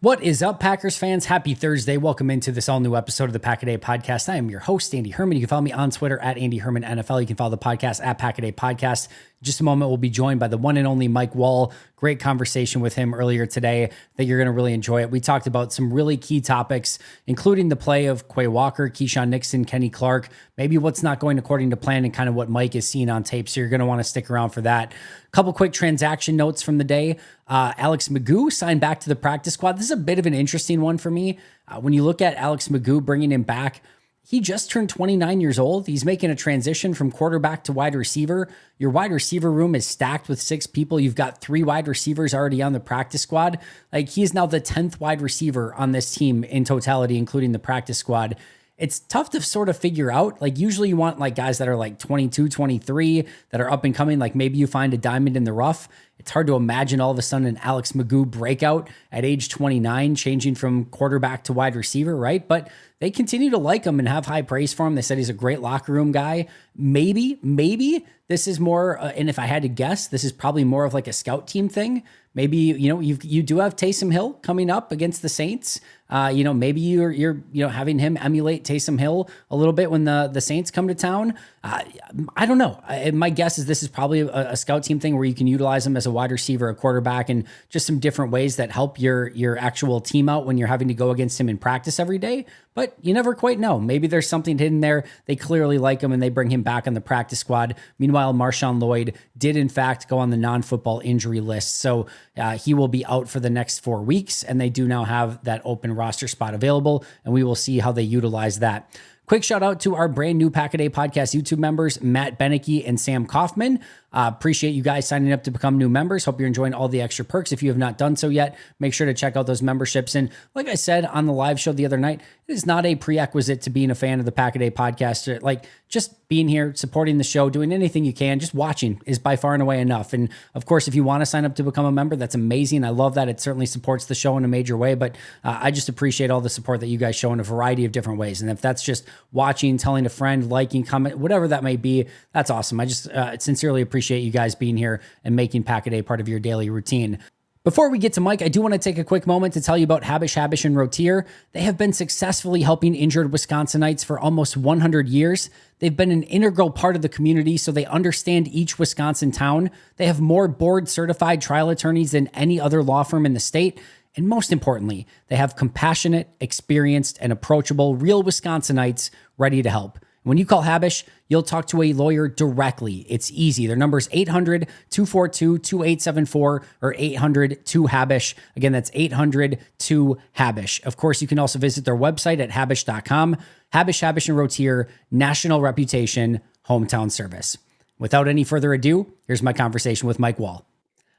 What is up, Packers fans? Happy Thursday. Welcome into this all new episode of the Pack a Day Podcast. I am your host, Andy Herman. You can follow me on Twitter at Andy Herman NFL. You can follow the podcast at Pack a Day Podcast. In just a moment, we'll be joined by the one and only Mike Wahle. Great conversation with him earlier today. I think you're going to really enjoy it. We talked about some really key topics, including the play of Quay Walker, Keyshawn Nixon, Kenny Clark, maybe what's not going according to plan and kind of what Mike is seeing on tape. So you're going to want to stick around for that. Couple quick transaction notes from the day. Alex Magoo signed back to the practice squad. This is a bit of an interesting one for me. When you look at Alex Magoo bringing him back, he just turned 29 years old. He's making a transition from quarterback to wide receiver. Your wide receiver room is stacked with 6 people. You've got 3 wide receivers already on the practice squad. Like, he is now the 10th wide receiver on this team in totality, including the practice squad. It's tough to sort of figure out. Like, usually you want like guys that are like 22, 23 that are up and coming. Like, maybe you find a diamond in the rough. It's hard to imagine all of a sudden an Alex Magoo breakout at age 29, changing from quarterback to wide receiver, right? But they continue to like him and have high praise for him. They said he's a great locker room guy. Maybe this is more, and if I had to guess, this is probably more of like a scout team thing. Maybe, you do have Taysom Hill coming up against the Saints. Maybe you're having him emulate Taysom Hill a little bit when the Saints come to town. I don't know. My guess is this is probably a scout team thing where you can utilize him as a wide receiver, a quarterback, and just some different ways that help your actual team out when you're having to go against him in practice every day. But you never quite know. Maybe there's something hidden there. They clearly like him and they bring him back on the practice squad. Meanwhile, Marshawn Lloyd did in fact go on the non-football injury list. So he will be out for the next 4 weeks, and they do now have that open roster spot available, and we will see how they utilize that. Quick shout out to our brand new Pack a Day Podcast YouTube members, Matt Beneke and Sam Kaufman. Appreciate you guys signing up to become new members. Hope you're enjoying all the extra perks. If you have not done so yet, make sure to check out those memberships. And like I said on the live show the other night, it is not a prerequisite to being a fan of the Pack a Day Podcast. Like, just being here, supporting the show, doing anything you can, just watching is by far and away enough. And of course, if you want to sign up to become a member, that's amazing. I love that. It certainly supports the show in a major way, but I just appreciate all the support that you guys show in a variety of different ways. And if that's just watching, telling a friend, liking, comment, whatever that may be, that's awesome. I just sincerely appreciate you guys being here and making Pack a Day part of your daily routine. Before we get to Mike, I do want to take a quick moment to tell you about Habish and Rotier. They have been successfully helping injured Wisconsinites for almost 100 years. They've been an integral part of the community, so they understand each Wisconsin town. They have more board-certified trial attorneys than any other law firm in the state. And most importantly, they have compassionate, experienced, and approachable real Wisconsinites ready to help. When you call Habish, you'll talk to a lawyer directly. It's easy. Their number is 800-242-2874 or 800-2HABISH. Again, that's 800-2HABISH. Of course, you can also visit their website at habish.com. Habish and Rotier, national reputation, hometown service. Without any further ado, here's my conversation with Mike Wahle.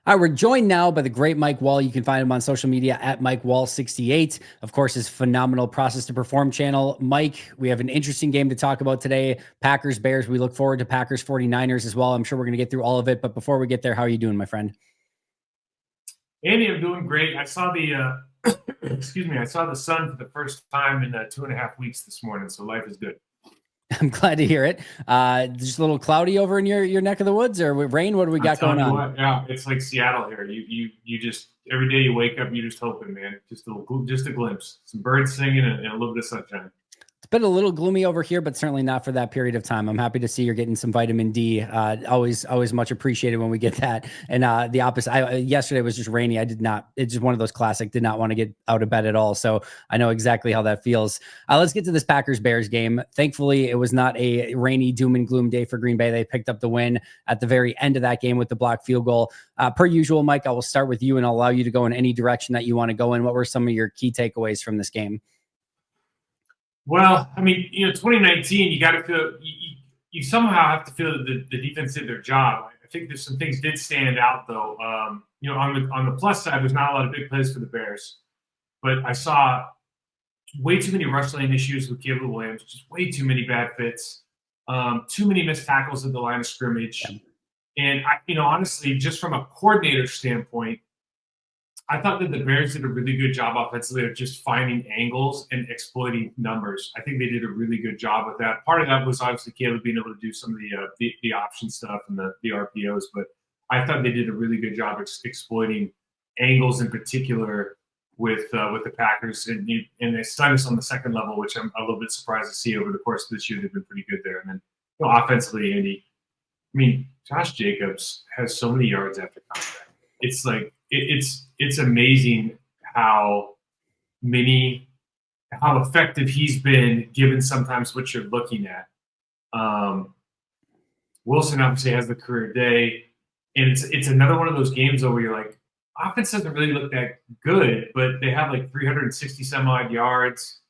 All right, we're joined now by the great Mike Wahle. You can find him on social media at Mike Wahle68. Of course, his phenomenal Process to Perform channel. Mike, we have an interesting game to talk about today. Packers, Bears. We look forward to Packers, 49ers as well. I'm sure we're going to get through all of it. But before we get there, how are you doing, my friend? Andy, I'm doing great. I saw the I saw the sun for the first time in 2.5 weeks this morning, so life is good. I'm glad to hear it. Just a little cloudy over in your neck of the woods, or rain? What do we got going on? What, yeah, it's like Seattle here. You just every day you wake up, you're just hoping, man. Just a glimpse, some birds singing, and a little bit of sunshine. It's been a little gloomy over here, but certainly not for that period of time. I'm happy to see you're getting some vitamin D. Always much appreciated when we get that. And the opposite, yesterday was just rainy. It's just one of those classic, did not want to get out of bed at all. So I know exactly how that feels. Let's get to this Packers-Bears game. Thankfully, it was not a rainy doom and gloom day for Green Bay. They picked up the win at the very end of that game with the blocked field goal. Per usual, Mike, I will start with you and I'll allow you to go in any direction that you want to go in. What were some of your key takeaways from this game? Well, I mean, 2019, you got to feel you somehow have to feel that the defense did their job. I think there's some things did stand out though. On the plus side, there's not a lot of big plays for the Bears, but I saw way too many rush lane issues with Caleb Williams, just way too many bad fits, too many missed tackles at the line of scrimmage, and honestly, just from a coordinator standpoint, I thought that the Bears did a really good job offensively of just finding angles and exploiting numbers. I think they did a really good job with that. Part of that was obviously Caleb being able to do some of the option stuff and the RPOs, but I thought they did a really good job exploiting angles in particular with the Packers, and they stunned us on the second level, which I'm a little bit surprised to see over the course of this year. They've been pretty good there. And then offensively, Andy, I mean, Josh Jacobs has so many yards after contact. It's like it's amazing how effective he's been given sometimes what you're looking at. Wilson obviously has the career day, and it's another one of those games though where you're like, offense doesn't really look that good, but they have like 360 some odd yards.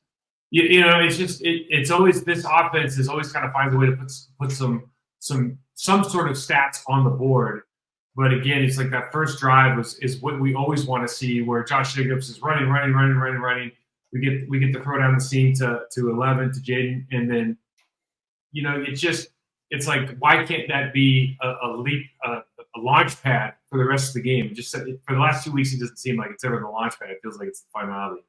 It's just it's always, this offense is always kind of finds a way to put some sort of stats on the board. But again, it's like that first drive is what we always want to see, where Josh Jacobs is running. We get to throw down the seam to 11 to Jaden, and then it's like, why can't that be a launch pad for the rest of the game? Just for the last 2 weeks, it doesn't seem like it's ever the launch pad. It feels like it's the finality.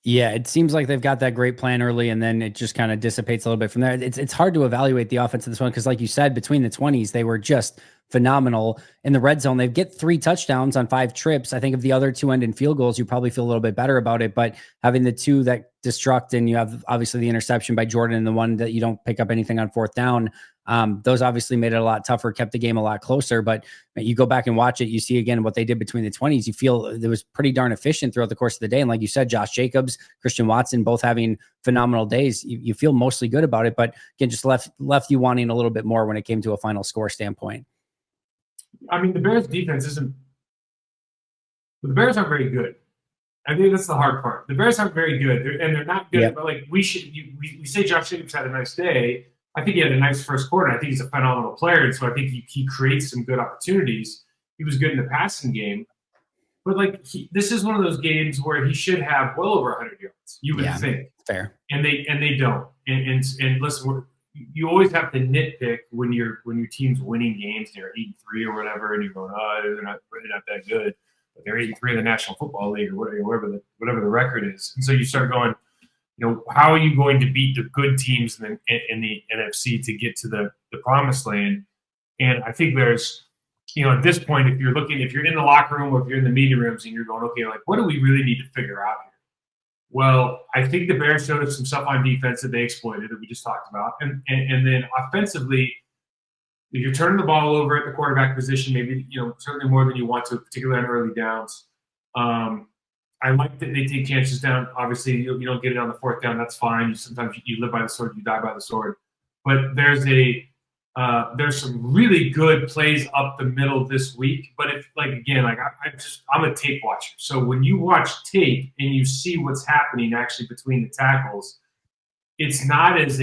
Yeah, it seems like they've got that great plan early, and then it just kind of dissipates a little bit from there. It's hard to evaluate the offense of this one because, like you said, between the 20s, they were just phenomenal in the red zone. They get 3 touchdowns on 5 trips. I think if the other 2 end in field goals, you probably feel a little bit better about it. But having the 2 that destruct, and you have obviously the interception by Jordan and the one that you don't pick up anything on 4th down, those obviously made it a lot tougher, kept the game a lot closer. But you go back and watch it, you see again what they did between the 20s. You feel it was pretty darn efficient throughout the course of the day. And like you said, Josh Jacobs, Christian Watson, both having phenomenal days. You feel mostly good about it, but again, just left you wanting a little bit more when it came to a final score standpoint. I mean, the Bears defense the Bears aren't very good. I think that's the hard part. The Bears aren't very good, and they're not good. Yep. But like we say, Josh Jacobs had a nice day. I think he had a nice first quarter. I think he's a phenomenal player, and so I think he creates some good opportunities. He was good in the passing game, but like this is one of those games where he should have well over 100 yards. You would think, fair, and they don't. And listen, you always have to nitpick when your team's winning games. They're 8-3 or whatever, and you're going, oh, they're not really not that good. But they're 8-3 in the National Football League or whatever the record is. And so you start going, how are you going to beat the good teams in the NFC to get to the promised land? And I think there's, at this point, if you're in the locker room or if you're in the meeting rooms and you're going, okay, like, what do we really need to figure out here? Well, I think the Bears showed us some stuff on defense that they exploited that we just talked about. And then offensively, if you're turning the ball over at the quarterback position, maybe, certainly more than you want to, particularly on early downs. I like that they take chances down. Obviously, you don't get it on the 4th down. That's fine. Sometimes you live by the sword, you die by the sword. But there's some really good plays up the middle this week. But I'm a tape watcher. So when you watch tape and you see what's happening actually between the tackles, it's not as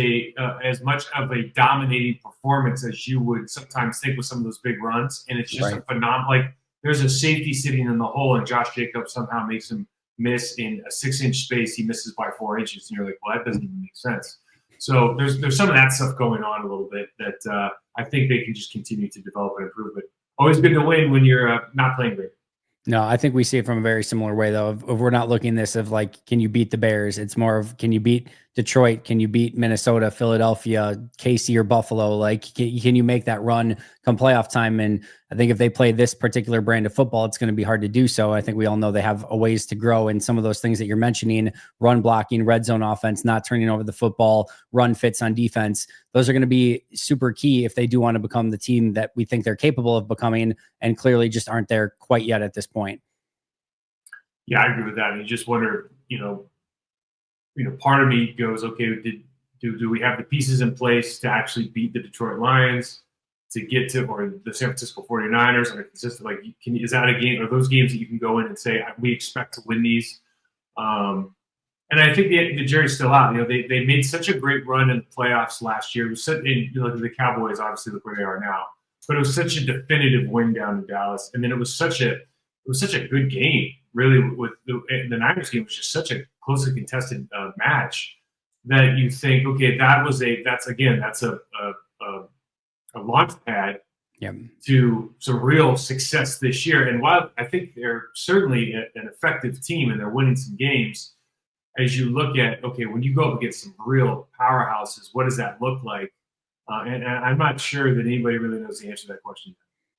much of a dominating performance as you would sometimes think with some of those big runs. And it's just a phenomenal. Like, there's a safety sitting in the hole, and Josh Jacobs somehow makes him miss in a 6-inch space. He misses by 4 inches, and you're like, well, that doesn't even make sense. So there's some of that stuff going on a little bit that I think they can just continue to develop and improve. But always good to win when you're not playing great. No, I think we see it from a very similar way, though. If we're not looking at this of like, can you beat the Bears? It's more of, can you beat Detroit? Can you beat Minnesota, Philadelphia, KC, or Buffalo? Like, can you make that run come playoff time? And I think if they play this particular brand of football, it's going to be hard to do so. I think we all know they have a ways to grow. And some of those things that you're mentioning, run blocking, red zone offense, not turning over the football, run fits on defense, those are going to be super key if they do want to become the team that we think they're capable of becoming, and clearly just aren't there quite yet at this point. Yeah, I agree with that. You just wonder, part of me goes, okay, do we have the pieces in place to actually beat the Detroit Lions, to get to, or the San Francisco 49ers? And it's just like, is that a game, or those games that you can go in and say, we expect to win these? And I think the jury's still out. They made such a great run in the playoffs last year. It was the Cowboys, obviously, look where they are now. But it was such a definitive win down in Dallas, and then it was such a good game. Really, with the Niners game was just such a closely contested match that you think, okay, that's a launch pad to some real success this year. And while I think they're certainly an effective team and they're winning some games, as you look at, okay, when you go up against some real powerhouses, what does that look like? And I'm not sure that anybody really knows the answer to that question.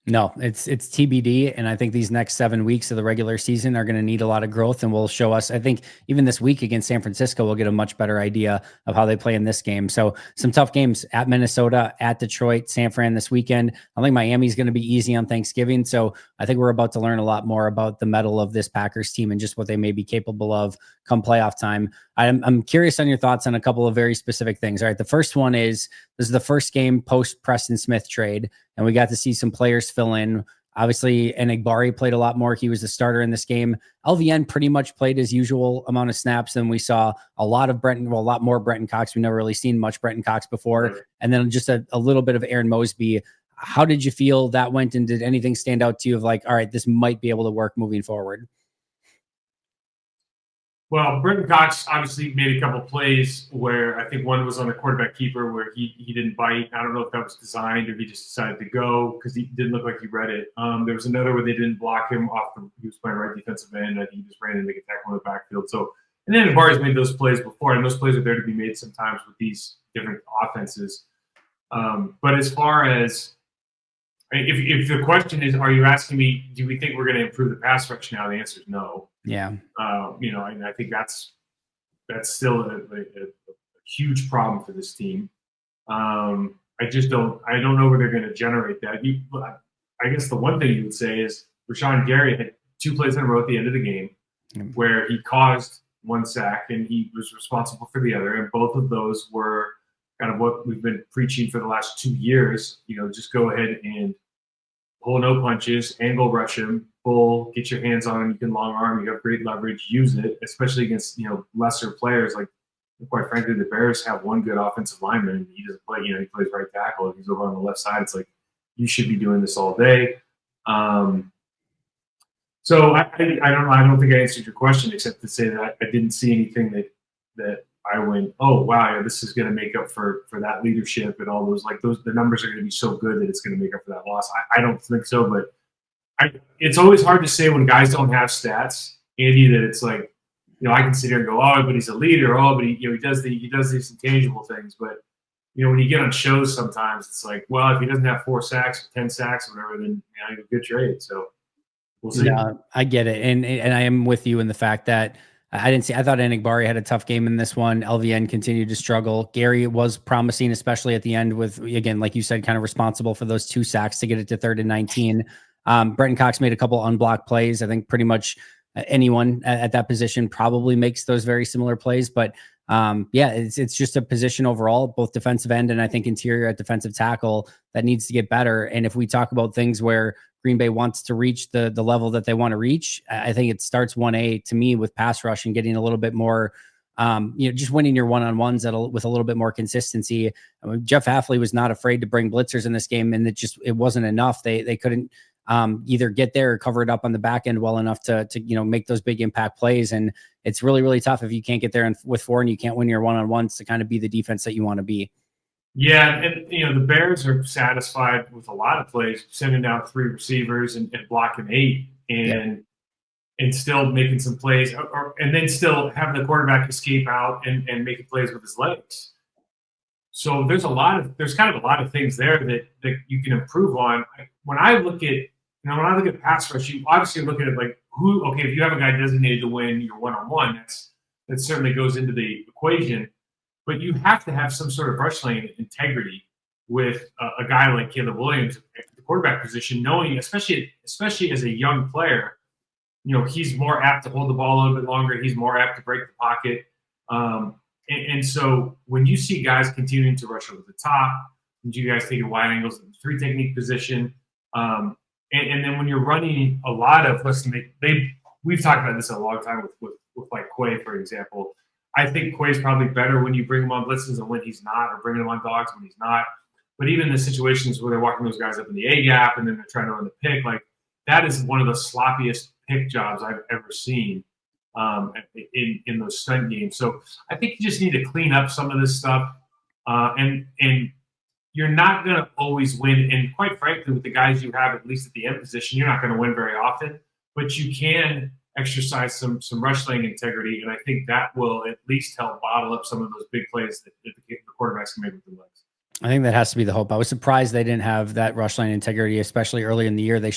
No, it's TBD, and I think these next 7 weeks of the regular season are going to need a lot of growth, and will show us. I think even this week against San Francisco, we'll get a much better idea of how they play in this game. So some tough games at Minnesota, at Detroit, San Fran this weekend. I think Miami's going to be easy on Thanksgiving, so I think we're about to learn a lot more about the mettle of this Packers team and just what they may be capable of come playoff time. I'm curious on your thoughts on a couple of very specific things. All right, the first one is this is the first game post Preston Smith trade, and we got to see some players fill in. Obviously, Enigbari played a lot more. He was the starter in this game. LVN pretty much played his usual amount of snaps, and we saw a lot of a lot more Brenton Cox. We've never really seen much Brenton Cox before. Right. And then just a little bit of Aaron Mosby. How did you feel that went, and did anything stand out to you of like, all right, this might be able to work moving forward? Well, Brenton Cox obviously made a couple plays where I think one was on the quarterback keeper where he didn't bite. I don't know if that was designed or he just decided to go because he didn't look like he read it. There was another where they didn't block him off. He was playing right defensive end. I think he just ran in to make a tackle in the backfield. So, and then Bari's made those plays before, and those plays are there to be made sometimes with these different offenses. But as far as if the question is, are you asking me, do we think we're going to improve the pass rush now? The answer is no. Yeah. And I think that's still a huge problem for this team. I don't know where they're going to generate that. I guess the one thing you would say is Rashawn Gary had 2 plays in a row at the end of the game where he caused 1 sack and he was responsible for the other. And both of those were kind of what we've been preaching for the last 2 years. Just go ahead and pull no punches, angle rush him, pull, get your hands on him. You can long arm. You have great leverage. Use it, especially against lesser players. Like, quite frankly, the Bears have one good offensive lineman. He doesn't play. He plays right tackle. If he's over on the left side, it's like you should be doing this all day. So I don't know. I don't think I answered your question except to say that I didn't see anything that I went, oh wow, this is going to make up for that leadership and all those. The numbers are going to be so good that it's going to make up for that loss. I don't think so, but it's always hard to say when guys don't have stats, Andy. That it's like, I can sit here and go, oh, but he's a leader. Oh, but he does these intangible things. But when you get on shows, sometimes it's like, well, if he doesn't have 4 sacks or 10 sacks or whatever, then he's a good trade. So we'll see. Yeah, I get it, and I am with you in the fact that I thought Enigbari had a tough game in this one. LVN continued to struggle. Gary was promising, especially at the end with, again, like you said, kind of responsible for those 2 sacks to get it to 3rd and 19. Brenton Cox made a couple unblocked plays. I think pretty much anyone at that position probably makes those very similar plays. But it's just a position overall, both defensive end and I think interior at defensive tackle, that needs to get better. And if we talk about things where Green Bay wants to reach the level that they want to reach, I think it starts 1A to me with pass rush and getting a little bit more, just winning your one-on-ones with a little bit more consistency. I mean, Jeff Hafley was not afraid to bring blitzers in this game, and it wasn't enough. They couldn't either get there or cover it up on the back end well enough to make those big impact plays. And it's really, really tough if you can't get there with 4 and you can't win your one-on-ones to kind of be the defense that you want to be. Yeah, and the Bears are satisfied with a lot of plays, sending out 3 receivers and blocking 8, and still making some plays, and then still having the quarterback escape out and making plays with his legs. So there's kind of a lot of things there that you can improve on. When I look at pass rush, you obviously look at it like if you have a guy designated to win your one-on-one, that certainly goes into the equation. But you have to have some sort of rush lane integrity with a guy like Caleb Williams at the quarterback position, knowing, especially as a young player, he's more apt to hold the ball a little bit longer. He's more apt to break the pocket. And so when you see guys continuing to rush over the top, and you guys taking wide angles in the 3 technique position, and then when you're running a lot of, we've talked about this a long time with like Quay, for example. I think Quay's probably better when you bring him on blitzes and when he's not, or bringing him on dogs when he's not. But even the situations where they're walking those guys up in the A gap and then they're trying to run the pick, like that is one of the sloppiest pick jobs I've ever seen in those stunt games. So I think you just need to clean up some of this stuff, and you're not going to always win. And quite frankly, with the guys you have, at least at the end position, you're not going to win very often. But you can exercise some rush lane integrity, and I think that will at least help bottle up some of those big plays that the quarterbacks can make with their legs. I think that has to be the hope. I was surprised they didn't have that rush line integrity, especially early in the year. They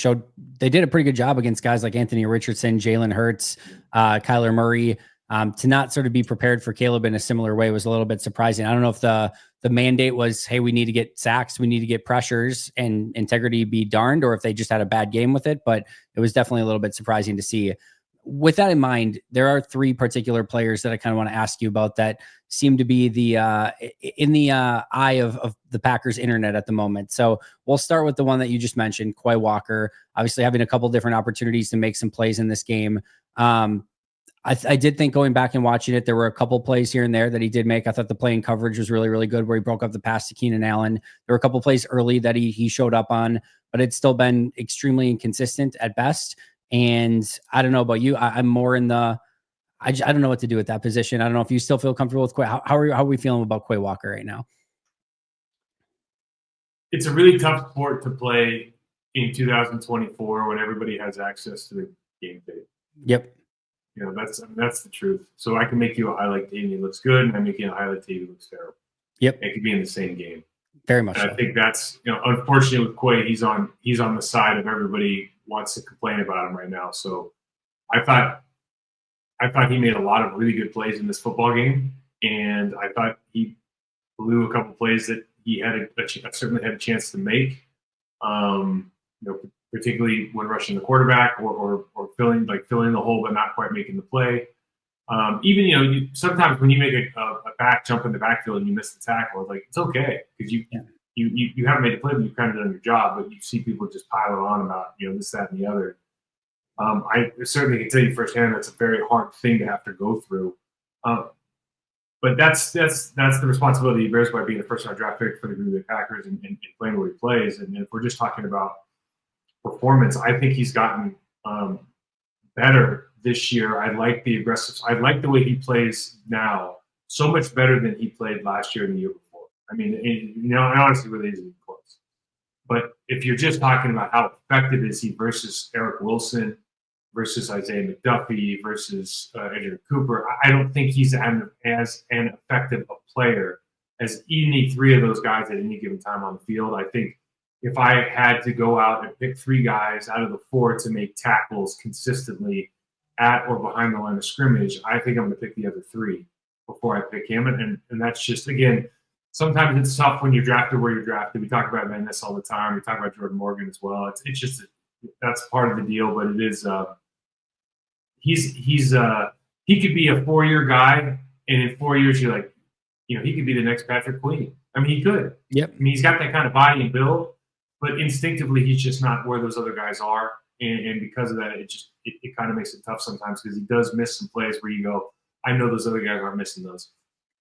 did a pretty good job against guys like Anthony Richardson, Jalen Hurts, Kyler Murray. To not sort of be prepared for Caleb in a similar way was a little bit surprising. I don't know if the mandate was, hey, we need to get sacks, we need to get pressures, and integrity be darned, or if they just had a bad game with it. But it was definitely a little bit surprising to see. With that in mind, there are three particular players that I kind of want to ask you about that seem to be the in the eye of the Packers internet at the moment. So we'll start with the one that you just mentioned, Quay Walker, obviously having a couple different opportunities to make some plays in this game. I did think going back and watching it, there were a couple plays here and there that he did make. I thought the play in coverage was really, really good where he broke up the pass to Keenan Allen. There were a couple plays early that he showed up on, but it's still been extremely inconsistent at best. And I don't know about you. I'm more in the, I don't know what to do with that position. I don't know if you still feel comfortable with Quay. How are we feeling about Quay Walker right now? It's a really tough sport to play in 2024 when everybody has access to the game tape. Yep. That's the truth. So I can make you a highlight tape and he looks good, and I make you a highlight tape and he looks terrible. Yep. It could be in the same game. Very much. And I think that's, unfortunately with Quay, he's on the side of everybody wants to complain about him right now. So I thought he made a lot of really good plays in this football game, and I thought he blew a couple plays that he had certainly had a chance to make. Particularly when rushing the quarterback or filling the hole but not quite making the play. Sometimes when you make a back jump in the backfield and you miss the tackle, it's okay because you haven't made a play, but you've kind of done your job. But you see people just piling on about this, that, and the other. I certainly can tell you firsthand that's a very hard thing to have to go through. But that's the responsibility he bears by being the first-round draft pick for the Green Bay Packers and playing where he plays. And if we're just talking about performance, I think he's gotten better this year. I like the aggressive. I like the way he plays now, so much better than he played last year and the year before. I mean, honestly, really isn't close. But if you're just talking about how effective is he versus Eric Wilson, versus Isaiah McDuffie, versus Andrew Cooper, I don't think he's as an effective a player as any three of those guys at any given time on the field. I think if I had to go out and pick three guys out of the four to make tackles consistently at or behind the line of scrimmage, I think I'm going to pick the other three before I pick him. And that's just, again, sometimes it's tough when you're drafted where you're drafted. We talk about Madness all the time. We talk about Jordan Morgan as well. It's just that's part of the deal, but it is he could be a 4-year guy, and in 4 years you're like, he could be the next Patrick Queen. I mean, he could. Yep. I mean, he's got that kind of body and build, but instinctively he's just not where those other guys are, and because of that, it kind of makes it tough sometimes because he does miss some plays where you go, I know those other guys aren't missing those.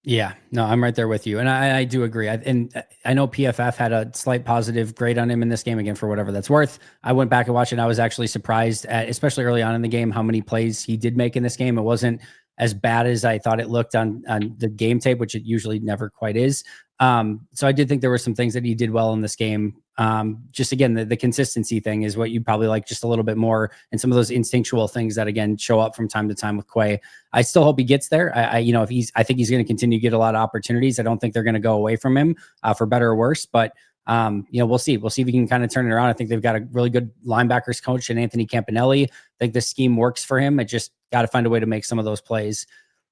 Yeah, no, I'm right there with you. And I do agree. And I know PFF had a slight positive grade on him in this game, again, for whatever that's worth. I went back and watched it, and I was actually surprised at, especially early on in the game, how many plays he did make in this game. It wasn't as bad as I thought it looked on the game tape, which it usually never quite is. So I did think there were some things that he did well in this game. Just again, the consistency thing is what you probably like just a little bit more, and some of those instinctual things that again show up from time to time with Quay. I still hope he gets there. I think he's going to continue to get a lot of opportunities. I don't think they're going to go away from him for better or worse, but we'll see. We'll see if he can kind of turn it around. I think they've got a really good linebackers coach in Anthony Campanelli. I think the scheme works for him. It just got to find a way to make some of those plays.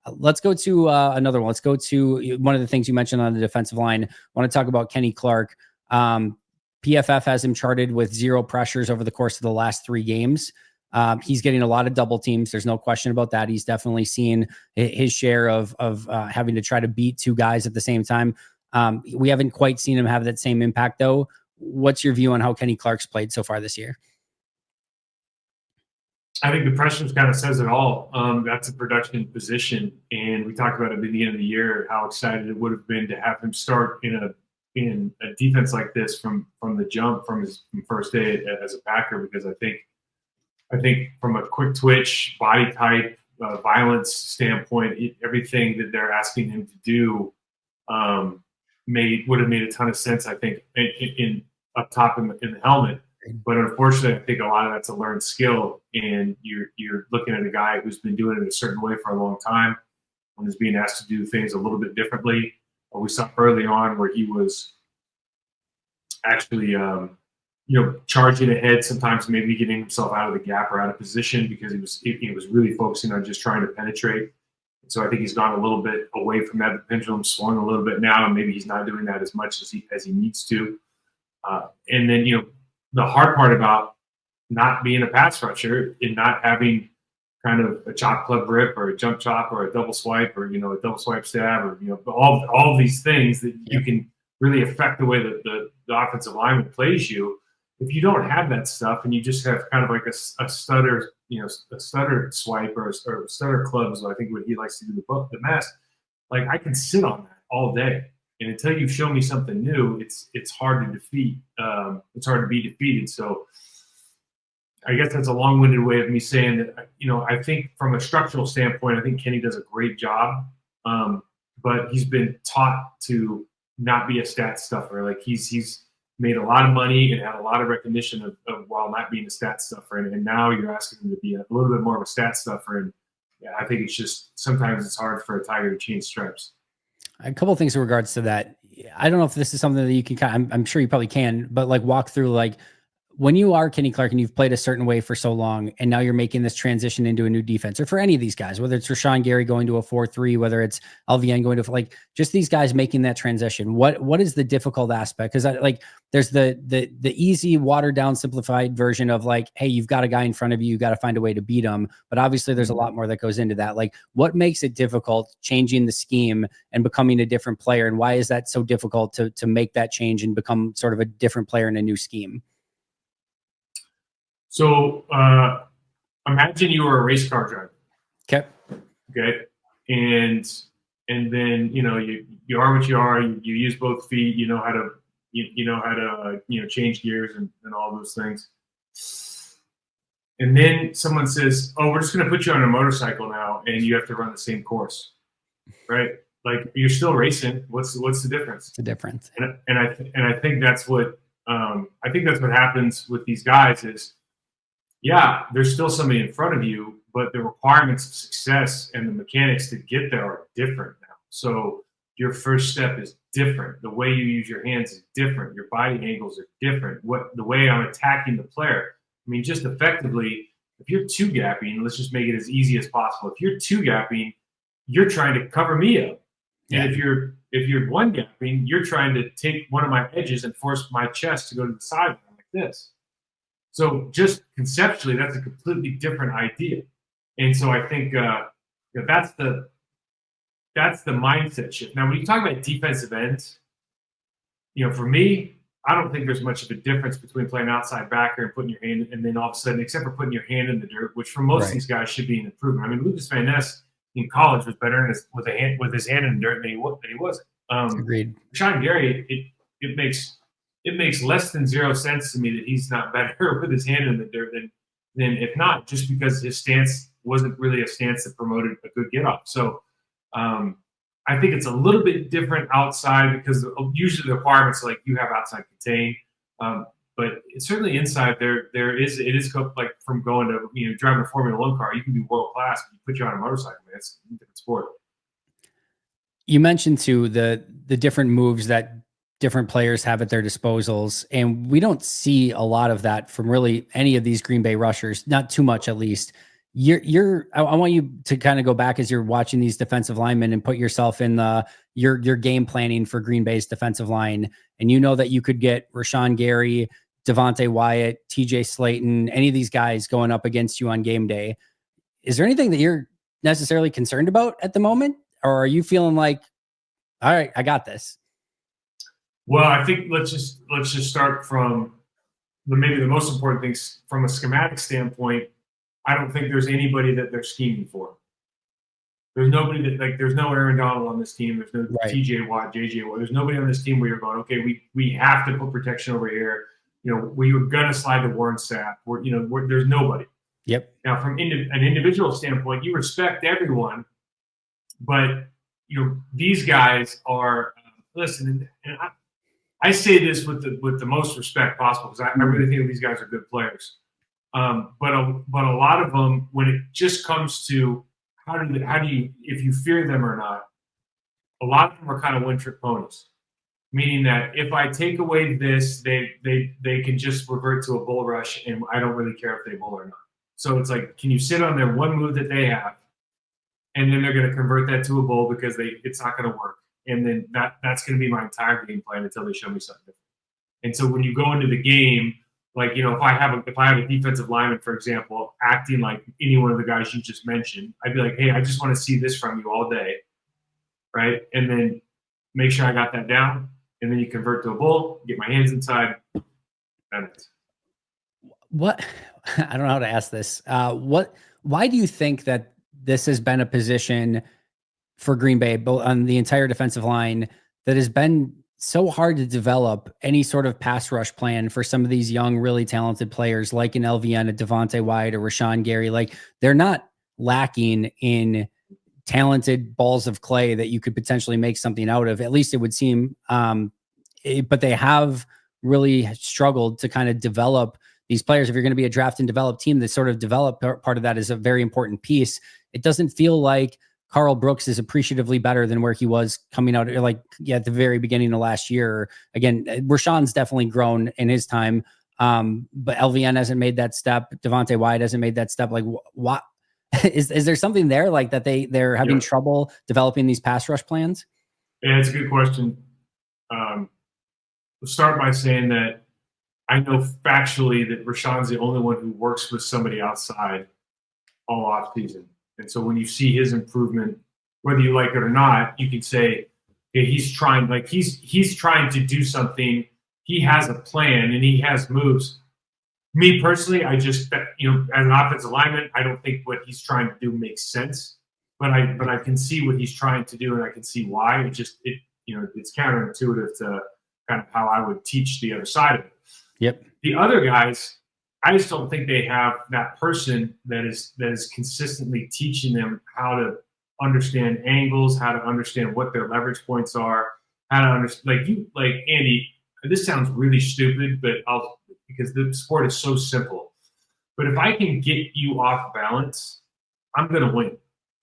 Let's go to another one. Let's go to one of the things you mentioned on the defensive line. I want to talk about Kenny Clark. PFF has him charted with 0 pressures over the course of the last 3 games. He's getting a lot of double teams. There's no question about that. He's definitely seen his share of having to try to beat 2 guys at the same time. We haven't quite seen him have that same impact, though. What's your view on how Kenny Clark's played so far this year? I think the pressure kind of says it all. That's a production position, and we talked about it at the beginning of the year how excited it would have been to have him start in a defense like this from the jump, from his first day as a Packer, because I think from a quick twitch, body type, violence standpoint, everything that they're asking him to do would have made a ton of sense. I think in up top in the helmet. But unfortunately, I think a lot of that's a learned skill, and you're looking at a guy who's been doing it a certain way for a long time, and is being asked to do things a little bit differently. We saw early on where he was actually, charging ahead, sometimes maybe getting himself out of the gap or out of position because he was really focusing on just trying to penetrate. So I think he's gone a little bit away from that. The pendulum swung a little bit now, and maybe he's not doing that as much as he needs to. And then, the hard part about not being a pass rusher and not having kind of a chop club rip or a jump chop or a double swipe or, a double swipe stab or, all these things that you can really affect the way that the offensive lineman plays you. If you don't have that stuff and you just have kind of like a stutter, a stutter swipe or stutter clubs, I think what he likes to do the best, like I can sit on that all day. And until you show me something new, it's hard to defeat. It's hard to be defeated. So I guess that's a long-winded way of me saying that, I think from a structural standpoint, I think Kenny does a great job. But he's been taught to not be a stat stuffer. Like he's made a lot of money and had a lot of recognition of while not being a stat stuffer. And now you're asking him to be a little bit more of a stat stuffer. And yeah, I think it's just sometimes it's hard for a Tiger to change stripes. A couple of things in regards to that. I don't know if this is something that you can I'm sure you probably can, but like walk through, like when you are Kenny Clark and you've played a certain way for so long, and now you're making this transition into a new defense, or for any of these guys, whether it's Rashawn Gary going to a 4-3, whether it's LVN going to like just these guys making that transition, what is the difficult aspect? Because there's the easy, watered down, simplified version of like, hey, you've got a guy in front of you, you got to find a way to beat him. But obviously there's a lot more that goes into that. Like what makes it difficult changing the scheme and becoming a different player? And why is that so difficult to make that change and become sort of a different player in a new scheme? So imagine you were a race car driver. Okay. And then, you are what you are, you use both feet, you know how to change gears and all those things. And then someone says, oh, we're just going to put you on a motorcycle now and you have to run the same course. Right. Like you're still racing. What's the difference? The difference. And I think that's what happens with these guys is, yeah, there's still somebody in front of you, but the requirements of success and the mechanics to get there are different now. So your first step is different. The way you use your hands is different. Your body angles are different. The way I'm attacking the player. I mean, just effectively, if you're two gapping, let's just make it as easy as possible. If you're two gapping, you're trying to cover me up. Yeah. And if you're one gapping, you're trying to take one of my edges and force my chest to go to the sideline like this. So just conceptually, that's a completely different idea. And so I think that's the mindset shift. Now, when you talk about defensive ends, for me, I don't think there's much of a difference between playing outside backer and putting your hand, and then all of a sudden, except for putting your hand in the dirt, which for most of these guys should be an improvement. I mean, Lucas Van Ness in college was better with his hand in the dirt than he wasn't. Agreed. Rashawn Gary, it makes less than 0 sense to me that he's not better with his hand in the dirt than if not, just because his stance wasn't really a stance that promoted a good get off. So I think it's a little bit different outside because usually the requirements like you have outside contain, but it's certainly inside it is like from going to driving a Formula One car, you can be world class, but you put you on a motorcycle, man, it's a different sport. You mentioned too the different moves that different players have at their disposals. And we don't see a lot of that from really any of these Green Bay rushers, not too much, at least. I want you to kind of go back as you're watching these defensive linemen and put yourself in your game planning for Green Bay's defensive line. And you know that you could get Rashawn Gary, Devontae Wyatt, TJ Slayton, any of these guys going up against you on game day. Is there anything that you're necessarily concerned about at the moment? Or are you feeling like, all right, I got this? Well, I think let's just start from maybe the most important things from a schematic standpoint. I don't think there's anybody that they're scheming for. There's nobody there's no Aaron Donald on this team. There's no TJ Watt, JJ Watt. There's nobody on this team where you're going, okay, we have to put protection over here. We were gonna slide to Warren Sapp. There's nobody. Yep. Now, from an individual standpoint, you respect everyone, but these guys are listen. And I say this with the most respect possible because I really think these guys are good players. But a lot of them, when it just comes to how do you if you fear them or not, a lot of them are kind of one-trick ponies. meaning that if I take away this, they can just revert to a bull rush, and I don't really care if they bull or not. So it's like, can you sit on their one move that they have, and then they're going to convert that to a bull because it's not going to work, and then that's going to be my entire game plan until they show me something different. And so when you go into the game, like, if I have a defensive lineman, for example, acting like any one of the guys you just mentioned, I'd be like, hey, I just want to see this from you all day, right? And then make sure I got that down, and then you convert to a bull, get my hands inside, and it's. What I don't know how to ask this. Why do you think that this has been a position for Green Bay, both on the entire defensive line, that has been so hard to develop any sort of pass rush plan for some of these young, really talented players like an LVN, a Devontae Wyatt, or Rashawn Gary? Like, they're not lacking in talented balls of clay that you could potentially make something out of. At least it would seem. But they have really struggled to kind of develop these players. If you're going to be a draft and develop team, that sort of develop part of that is a very important piece. It doesn't feel like Carl Brooks is appreciatively better than where he was coming out, like, at the very beginning of last year. Again, Rashawn's definitely grown in his time, but LVN hasn't made that step. Devontae Wyatt hasn't made that step. Like, what is there something there, like, that they're having trouble developing these pass rush plans? Yeah, it's a good question. We'll start by saying that I know factually that Rashawn's the only one who works with somebody outside all off season. And so when you see his improvement, whether you like it or not, you can say, okay, he's trying to do something. He has a plan and he has moves. Me personally, I just, as an offensive lineman, I don't think what he's trying to do makes sense. But I can see what he's trying to do, and I can see why. It's counterintuitive to kind of how I would teach the other side of it. Yep. The other guys, I just don't think they have that person that is consistently teaching them how to understand angles, how to understand what their leverage points are, how to understand. Like Andy, this sounds really stupid, but because the sport is so simple. But if I can get you off balance, I'm going to win.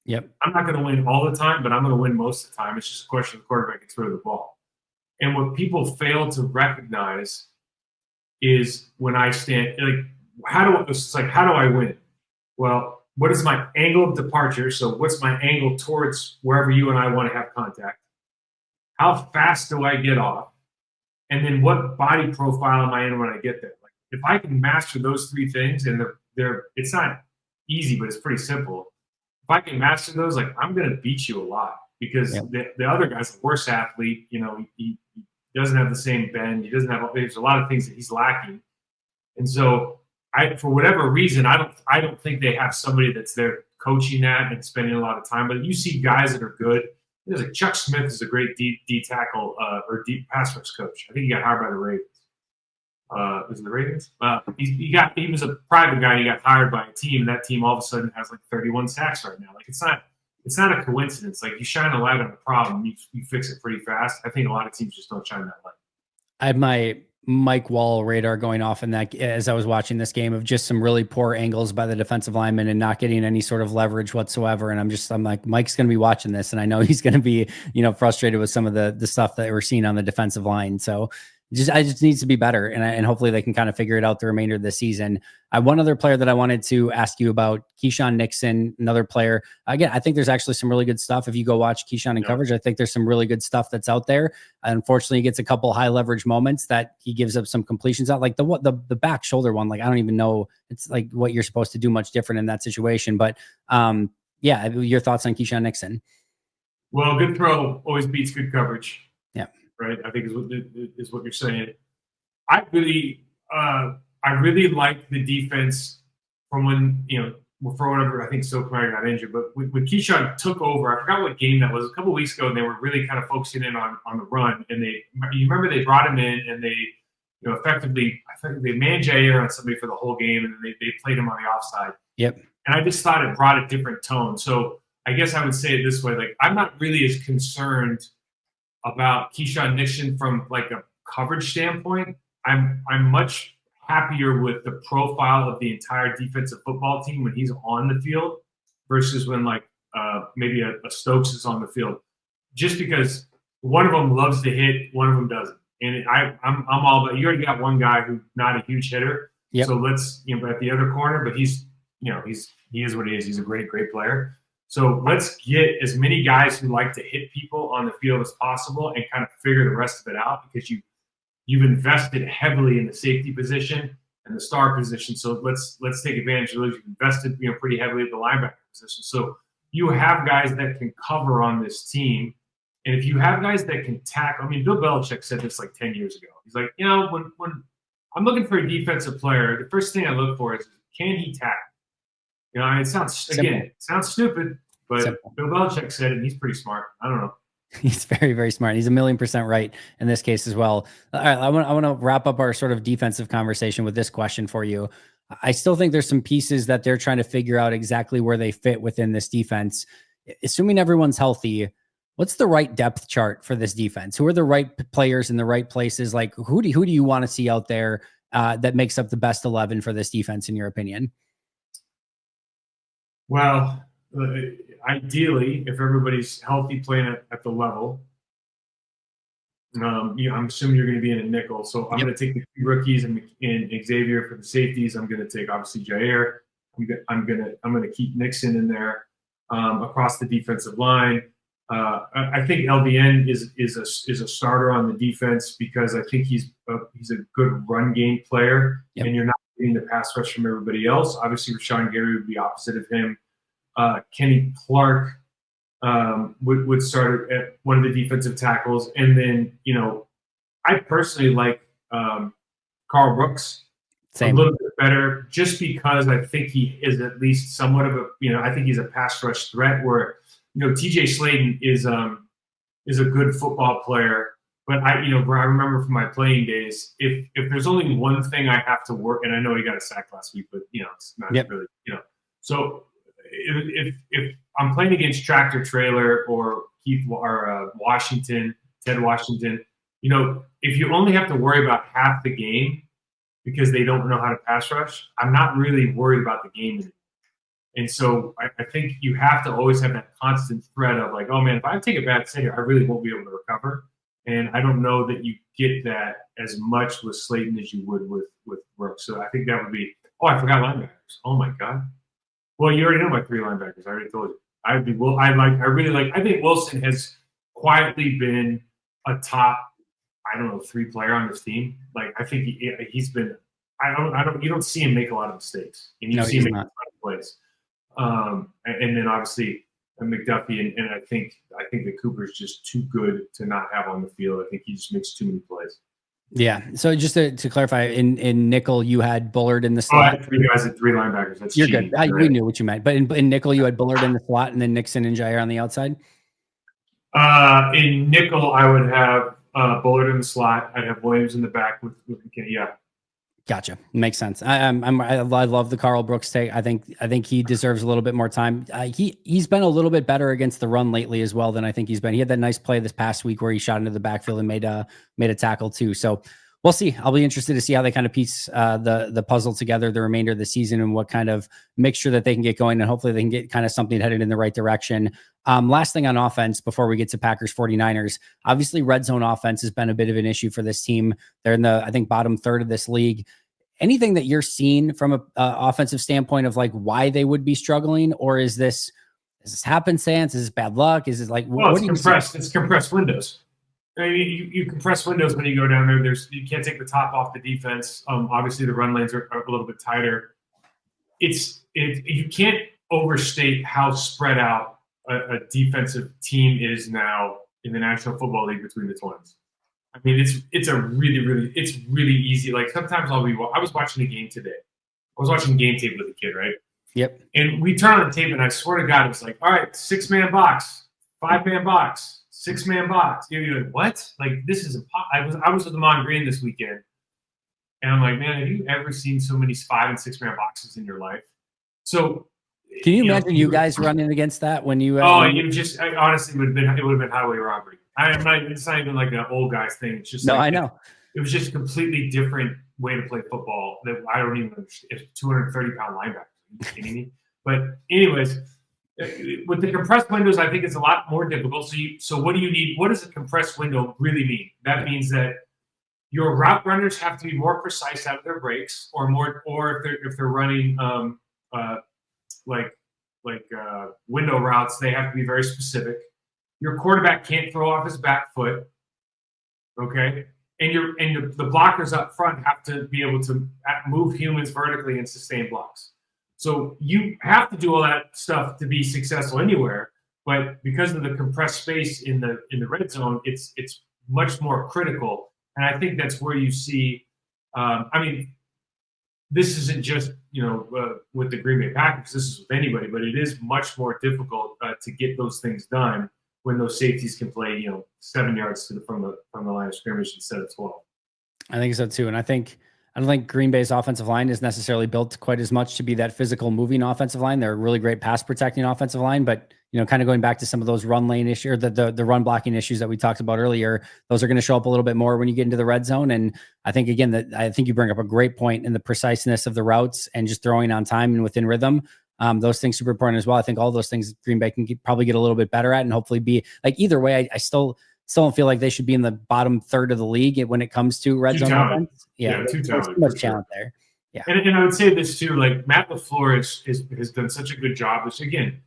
Yep. I'm not going to win all the time, but I'm going to win most of the time. It's just a question of the quarterback gets rid of the ball. And what people fail to recognize is when I stand, how do I win? Well, what is my angle of departure? So what's my angle towards wherever you and I want to have contact? How fast do I get off? And then what body profile am I in when I get there? Like, if I can master those three things, and it's not easy, but it's pretty simple. If I can master those, like, I'm going to beat you a lot, because the other guy's a worse athlete. He doesn't have the same bend. There's a lot of things that he's lacking. And so for whatever reason, I don't think they have somebody that's there coaching that and spending a lot of time. But you see guys that are good. There's like Chuck Smith is a great D tackle or deep pass rush coach. I think he got hired by the Ravens. Was it the Ravens? He was a private guy. He got hired by a team, and that team all of a sudden has like 31 sacks right now. Like, it's not a coincidence. Like, you shine a light on a problem, you fix it pretty fast. I think a lot of teams just don't shine that light. I had my Mike Wahle radar going off in that as I was watching this game, of just some really poor angles by the defensive lineman and not getting any sort of leverage whatsoever. And I'm like, Mike's going to be watching this, and I know he's going to be, frustrated with some of the stuff that we're seeing on the defensive line. So I just needs to be better, and hopefully they can kind of figure it out the remainder of the season. One other player that I wanted to ask you about, Keyshawn Nixon, another player. Again, I think there's actually some really good stuff. If you go watch Keyshawn in coverage, I think there's some really good stuff that's out there. Unfortunately, he gets a couple high leverage moments that he gives up some completions out, like the back shoulder one. Like, I don't even know, it's like what you're supposed to do much different in that situation. But your thoughts on Keyshawn Nixon? Well, good throw always beats good coverage. Yeah. Right, I think is what you're saying. I really like the defense from when, for whatever, I think Stokemeyer got injured, but when Keyshawn took over, I forgot what game that was, a couple of weeks ago, and they were really kind of focusing in on the run, and you remember they brought him in, and they, effectively, I think they man Jair on somebody for the whole game, and then they played him on the offside. Yep. And I just thought it brought a different tone. So I guess I would say it this way: like, I'm not really as concerned about Keyshawn Nixon from like a coverage standpoint. I'm much happier with the profile of the entire defensive football team when he's on the field versus when maybe a Stokes is on the field. Just because one of them loves to hit, one of them doesn't. And I'm all about. You already got one guy who's not a huge hitter, Yep. so let's at the other corner. But he is what he is. He's a great player. So let's get as many guys who like to hit people on the field as possible, and kind of figure the rest of it out, because you've invested heavily in the safety position and the star position. So let's take advantage of those. You've invested pretty heavily at the linebacker position. So you have guys that can cover on this team. And if you have guys that can tackle, I mean, Bill Belichick said this like 10 years ago. He's like, when I'm looking for a defensive player, the first thing I look for is, can he tackle? It sounds stupid, but Simple. Bill Belichick said it, and he's pretty smart. I don't know. He's very, very smart. He's 1,000,000% right in this case as well. All right, I want to wrap up our sort of defensive conversation with this question for you. I still think there's some pieces that they're trying to figure out exactly where they fit within this defense. Assuming everyone's healthy, what's the right depth chart for this defense? Who are the right players in the right places? Like who do you want to see out there that makes up the best 11 for this defense, in your opinion? Well, ideally, if everybody's healthy playing at the level, I'm assuming you're going to be in a nickel. So I'm going to take the two rookies and Xavier for the safeties. I'm going to take obviously Jair. I'm going to keep Nixon in there across the defensive line. I think LVN is a starter on the defense, because I think he's a good run game player, and you're not getting the pass rush from everybody else. Obviously, Rashawn Gary would be opposite of him. Kenny Clark would start at one of the defensive tackles, and then I personally like Carl Brooks a little bit better, just because I think he is at least somewhat of I think he's a pass rush threat, where TJ Sladen is a good football player, but I remember from my playing days, if there's only one thing I have to work, and I know he got a sack last week, but it's not really so. If I'm playing against Tractor Trailer or Ted Washington, if you only have to worry about half the game because they don't know how to pass rush, I'm not really worried about the game anymore. And so I think you have to always have that constant threat of like, oh man, if I take a bad hit here, I really won't be able to recover. And I don't know that you get that as much with Slayton as you would with Brooks. So I think that would be. Oh, I forgot linebackers. Oh my God. Well, you already know my three linebackers. I already told you. I think Wilson has quietly been a top, 3 player on this team. Like I think he's been. You don't see him make a lot of mistakes, and you see him make a lot of plays. And then obviously McDuffie, and I think that Cooper's just too good to not have on the field. I think he just makes too many plays. Yeah. So just to clarify, in nickel, you had Bullard in the slot. I had 3 guys at 3 linebackers. That's You're cheating. Good. We knew what you meant. But in nickel, you had Bullard in the slot, and then Nixon and Jair on the outside. In nickel, I would have Bullard in the slot. I'd have Williams in the back with McKinney. Yeah. Gotcha. Makes sense. I love the Carl Brooks take. I think he deserves a little bit more time. He's been a little bit better against the run lately as well than I think he's been. He had that nice play this past week where he shot into the backfield and made a tackle too. So we'll see. I'll be interested to see how they kind of piece the puzzle together the remainder of the season, and what kind of mixture that they can get going, and hopefully they can get kind of something headed in the right direction. Last thing on offense before we get to Packers 49ers, obviously red zone offense has been a bit of an issue for this team. They're in the, I think, bottom third of this league. Anything that you're seeing from a offensive standpoint of like why they would be struggling, or is this happenstance? Is this bad luck? Is it like, well, it's compressed windows. I mean, you compress windows when you go down there. You can't take the top off the defense. Obviously the run lanes are a little bit tighter. You can't overstate how spread out a defensive team is now in the National Football League between the 20s. I mean, it's really easy. Like sometimes I was watching a game today. I was watching game tape with a kid, right? Yep. And we turn on the tape, and I swear to God, it's like, all right, 6-man box, 5-man box, 6-man box. You're like, what? Like this is I was with Amon Green this weekend, and I'm like, man, have you ever seen so many 5- and 6-man boxes in your life? So. Can you imagine you guys running against that when you? Honestly, it would have been highway robbery. It's not even like an old guys thing. It's just I know. It was just a completely different way to play football that I don't even understand. It's 230-pound linebackers. Are you kidding me? But anyways, With the compressed windows, I think it's a lot more difficult. So what do you need? What does a compressed window really mean? That means that your route runners have to be more precise out of their breaks, or if they're running uh, like window routes, they have to be very specific. Your quarterback can't throw off his back foot, okay? And the blockers up front have to be able to move humans vertically and sustain blocks. So you have to do all that stuff to be successful anywhere. But because of the compressed space in the red zone, it's much more critical. And I think that's where you see. I mean, this isn't just with the Green Bay Packers. This is with anybody, but it is much more difficult to get those things done when those safeties can play 7 yards from the line of scrimmage instead of 12. I think so too. And I don't think Green Bay's offensive line is necessarily built quite as much to be that physical moving offensive line. They're a really great pass protecting offensive line, but kind of going back to some of those run lane issues, or the run blocking issues that we talked about earlier, those are going to show up a little bit more when you get into the red zone. And I think again, I think you bring up a great point in the preciseness of the routes and just throwing on time and within rhythm. Those things super important as well. I think all those things Green Bay can probably get a little bit better at, and hopefully be like, either way, I still don't feel like they should be in the bottom third of the league when it comes to red zone offense. Yeah, too talented. Too much talent there. Yeah. And I would say this too, like Matt LaFleur has done such a good job. Which again,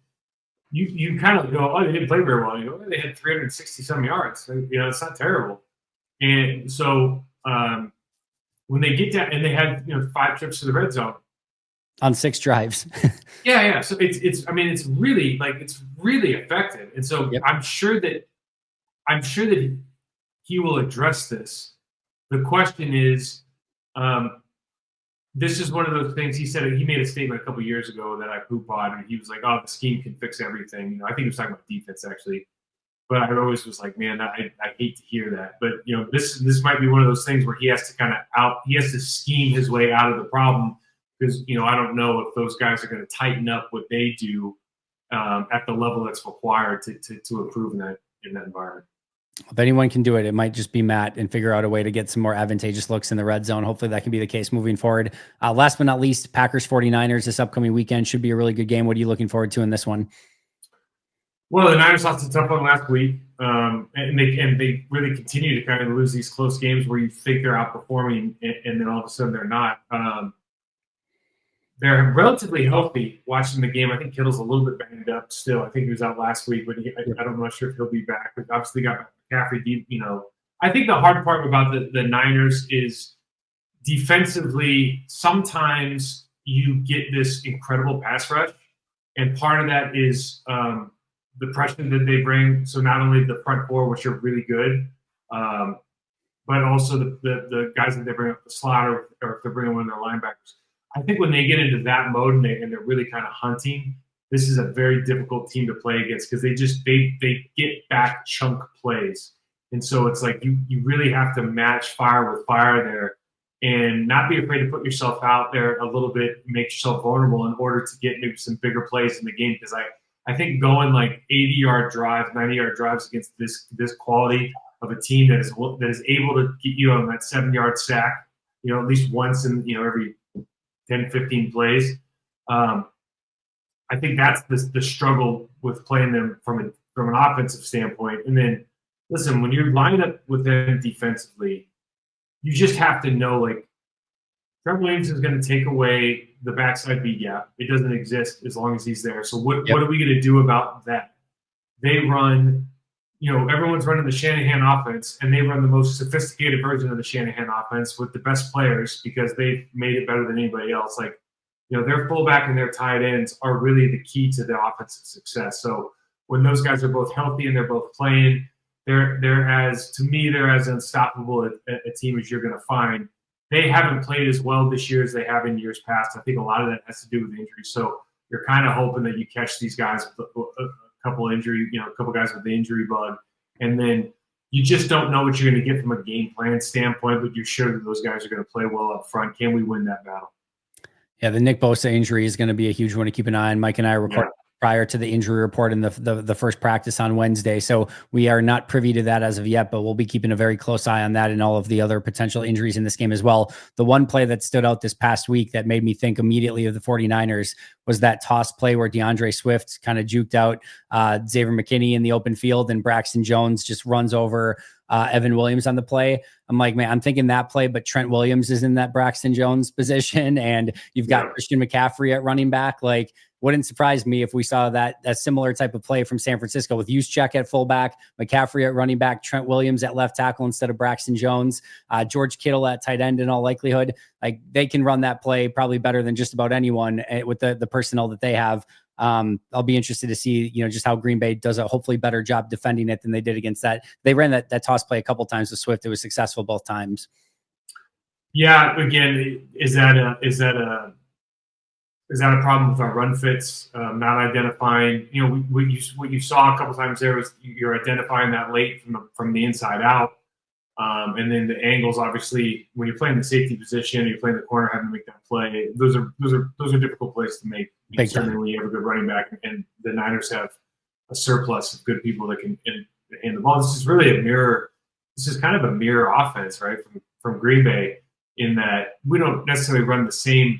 you kind of go, oh, they didn't play very well. You go, they had 360-some yards. It's not terrible. And so when they get down, and they had 5 trips to the red zone on 6 drives. yeah. So it's really effective. And so yep. I'm sure that he will address this. The question is, this is one of those things he said. He made a statement a couple of years ago that I poop-on, and he was like, "Oh, the scheme can fix everything." I think he was talking about defense actually, but I always was like, "Man, I hate to hear that." But this might be one of those things where he has to scheme his way out of the problem, because I don't know if those guys are going to tighten up what they do at the level that's required to improve in that environment. If anyone can do it, it might just be Matt, and figure out a way to get some more advantageous looks in the red zone. Hopefully that can be the case moving forward. Last but not least, Packers 49ers this upcoming weekend should be a really good game. What are you looking forward to in this one? Well, the Niners lost a tough one last week, and they really continue to kind of lose these close games where you think they're outperforming, and then all of a sudden they're not. They're relatively healthy watching the game. I think Kittle's a little bit banged up still. I think he was out last week, but I'm not sure if he'll be back. But obviously got McCaffrey. I think the hard part about the Niners is defensively, sometimes you get this incredible pass rush, and part of that is the pressure that they bring. So not only the front four, which are really good, but also the guys that they bring up the slot, or if they're bringing one of their linebackers. I think when they get into that mode and they're really kind of hunting, this is a very difficult team to play against, because they get back chunk plays. And so it's like you really have to match fire with fire there, and not be afraid to put yourself out there a little bit, make yourself vulnerable in order to get maybe some bigger plays in the game. Because I think going like 80-yard drives, 90-yard drives against this quality of a team that is able to get you on that 7-yard sack, at least once in every 10, 15 plays. I think that's the struggle with playing them from an offensive standpoint. And then, listen, when you're lined up with them defensively, you just have to know, like, Trevor Williams is going to take away the backside B gap. It doesn't exist as long as he's there. So what are we going to do about that? They run, everyone's running the Shanahan offense, and they run the most sophisticated version of the Shanahan offense with the best players, because they've made it better than anybody else. Like, their fullback and their tight ends are really the key to the offensive success. So when those guys are both healthy and they're both playing, they're as unstoppable a team as you're going to find. They haven't played as well this year as they have in years past. I think a lot of that has to do with injuries. So you're kind of hoping that you catch these guys with a couple guys with the injury bug, and then you just don't know what you're going to get from a game plan standpoint, but you're sure that those guys are going to play well up front. Can we win that battle? Yeah, the Nick Bosa injury is going to be a huge one to keep an eye on. Mike and I are recording prior to the injury report in the first practice on Wednesday. So we are not privy to that as of yet, but we'll be keeping a very close eye on that and all of the other potential injuries in this game as well. The one play that stood out this past week that made me think immediately of the 49ers was that toss play where DeAndre Swift kind of juked out Xavier McKinney in the open field, and Braxton Jones just runs over Evan Williams on the play. I'm like, man, I'm thinking that play, but Trent Williams is in that Braxton Jones position, and you've got Christian McCaffrey at running back. Like, wouldn't surprise me if we saw that similar type of play from San Francisco with Juszczyk at fullback, McCaffrey at running back, Trent Williams at left tackle instead of Braxton Jones, George Kittle at tight end in all likelihood. Like, they can run that play probably better than just about anyone with the personnel that they have. I'll be interested to see, just how Green Bay does a hopefully better job defending it than they did against that. They ran that toss play a couple times with Swift. It was successful both times. Yeah. Again, is that a problem with our run fits? Not identifying, what you saw a couple times there was you're identifying that late from the inside out. And then the angles, obviously, when you're playing the safety position, you're playing the corner, having to make that play. Those are difficult plays to make. Certainly, when you have a good running back, and the Niners have a surplus of good people that can hand the ball. This is really a mirror. This is kind of a mirror offense, right, from Green Bay, in that we don't necessarily run the same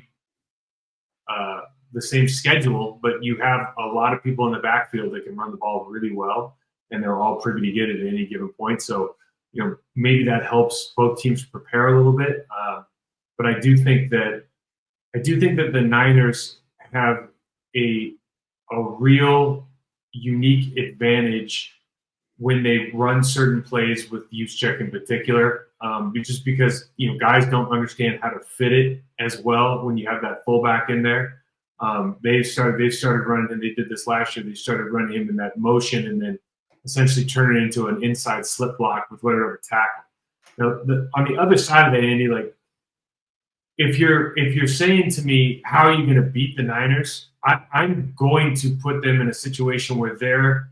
schedule, but you have a lot of people in the backfield that can run the ball really well, and they're all privy to get it at any given point. So, maybe that helps both teams prepare a little bit. But I do think that the Niners have a real unique advantage when they run certain plays with Juszczyk in particular, just because guys don't understand how to fit it as well when you have that fullback in there. They've started running, and they did this last year. They started running him in that motion, and then essentially turn it into an inside slip block with whatever tackle. Now, on the other side of that, Andy, like, if you're saying to me, how are you going to beat the Niners? I'm going to put them in a situation where their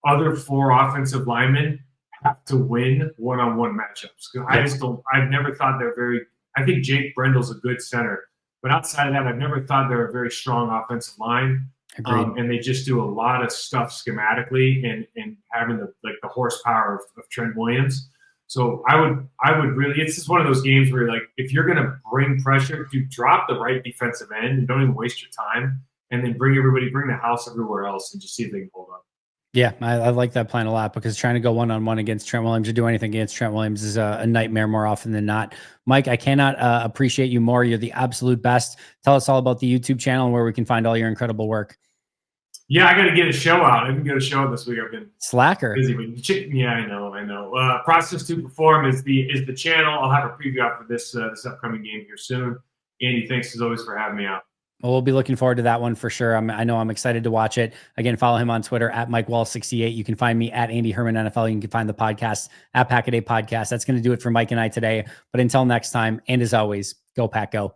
other 4 offensive linemen have to win one-on-one matchups. I've never thought they're very. I think Jake Brendel's a good center, but outside of that, I've never thought they're a very strong offensive line. And they just do a lot of stuff schematically and having the horsepower of Trent Williams. So I would really, it's just one of those games where, like, if you're going to bring pressure, drop the right defensive end and don't even waste your time, and then bring the house everywhere else and just see if they can hold up. Yeah, I like that plan a lot, because trying to go one-on-one against Trent Williams or do anything against Trent Williams is a nightmare more often than not. Mike, I cannot appreciate you more. You're the absolute best. Tell us all about the YouTube channel and where we can find all your incredible work. Yeah, I got to get a show out. I didn't get a show this week. I've been slacker. Busy. Yeah, I know. Process to Perform is the channel. I'll have a preview out for this upcoming game here soon. Andy, thanks as always for having me out. Well, we'll be looking forward to that one for sure. I know I'm excited to watch it. Again, follow him on Twitter at Mike Wahle 68. You can find me at Andy Herman NFL. You can find the podcast at Pack-A-Day Podcast. That's going to do it for Mike and I today. But until next time, and as always, go Pack Go.